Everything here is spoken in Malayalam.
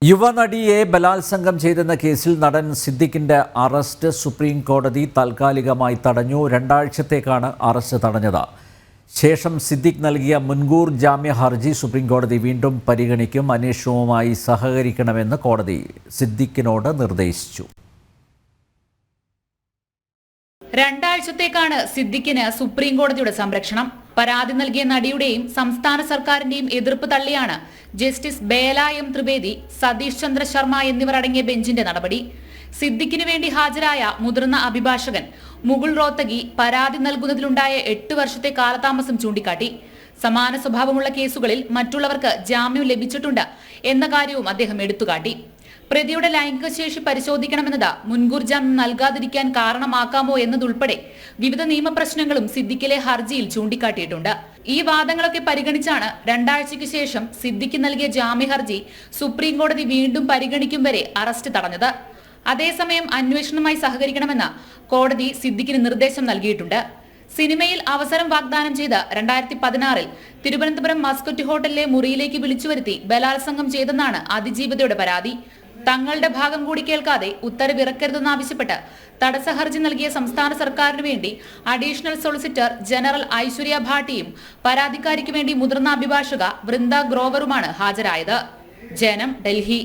യുവനടിയെ ബലാത്സംഗം ചെയ്തെന്ന കേസിൽ നടൻ സിദ്ദിഖിന്റെ അറസ്റ്റ് സുപ്രീം കോടതി താൽക്കാലികമായി തടഞ്ഞു. 2 ആഴ്ചത്തേക്കാണ് അറസ്റ്റ് തടഞ്ഞത്. ശേഷം സിദ്ദിഖ് നൽകിയ മുൻകൂർ ജാമ്യ ഹർജി സുപ്രീം കോടതി വീണ്ടും പരിഗണിക്കും. അന്വേഷണവുമായി സഹകരിക്കണമെന്ന് കോടതി സിദ്ദിഖിനോട് നിർദ്ദേശിച്ചു. 2 ആഴ്ചത്തേക്കാണ് സിദ്ദിഖിന് സുപ്രീം കോടതിയുടെ സംരക്ഷണം. പരാതി നൽകിയ നടിയുടെയും സംസ്ഥാന സർക്കാരിന്റെയും എതിർപ്പ് തള്ളിയാണ് ജസ്റ്റിസ് ബേല എം ത്രിവേദി, സതീഷ് ചന്ദ്ര ശർമ്മ എന്നിവർ അടങ്ങിയ ബെഞ്ചിന്റെ നടപടി. സിദ്ദിഖിന് വേണ്ടി ഹാജരായ മുതിർന്ന അഭിഭാഷകൻ മുകുൾ റോത്തഗി പരാതി നൽകുന്നതിലുണ്ടായ 8 വർഷത്തെ കാലതാമസം ചൂണ്ടിക്കാട്ടി. സമാന സ്വഭാവമുള്ള കേസുകളിൽ മറ്റുള്ളവർക്ക് ജാമ്യം ലഭിച്ചിട്ടുണ്ട് എന്ന കാര്യവും അദ്ദേഹം എടുത്തുകാട്ടി. പ്രതിയുടെ ലൈംഗിക ശേഷി പരിശോധിക്കണമെന്നത് മുൻകൂർ ജാമ്യം നൽകാതിരിക്കാൻ കാരണമാക്കാമോ എന്നതുൾപ്പെടെ വിവിധ നിയമപ്രശ്നങ്ങളും സിദ്ദിഖിലെ ഹർജിയിൽ ചൂണ്ടിക്കാട്ടിയിട്ടുണ്ട്. ഈ വാദങ്ങളൊക്കെ പരിഗണിച്ചാണ് 2 ആഴ്ചയ്ക്ക് ശേഷം സിദ്ദിഖ് നൽകിയ ജാമ്യ ഹർജി സുപ്രീം കോടതി വീണ്ടും പരിഗണിക്കും വരെ അറസ്റ്റ് തടഞ്ഞത്. അതേസമയം അന്വേഷണവുമായി സഹകരിക്കണമെന്ന് കോടതി സിദ്ദിഖിന് നിർദ്ദേശം നൽകിയിട്ടുണ്ട്. സിനിമയിൽ അവസരം വാഗ്ദാനം ചെയ്ത് 2016-ൽ തിരുവനന്തപുരം മസ്കറ്റ് ഹോട്ടലിലെ മുറിയിലേക്ക് വിളിച്ചുവരുത്തി ബലാത്സംഗം ചെയ്തെന്നാണ് അതിജീവിതയുടെ പരാതി. തങ്ങളുടെ ഭാഗം കൂടി കേൾക്കാതെ ഉത്തരവിറക്കരുതെന്നാവശ്യപ്പെട്ട് തടസ്സ ഹർജി നൽകിയ സംസ്ഥാന സർക്കാരിനു വേണ്ടി അഡീഷണൽ സോളിസിറ്റർ ജനറൽ ഐശ്വര്യ ഭാട്ടിയും പരാതിക്കാരിക്ക് വേണ്ടി മുതിർന്ന അഭിഭാഷക വൃന്ദ ഗ്രോവറുമാണ് ഹാജരായത്. ജനം, ഡൽഹി.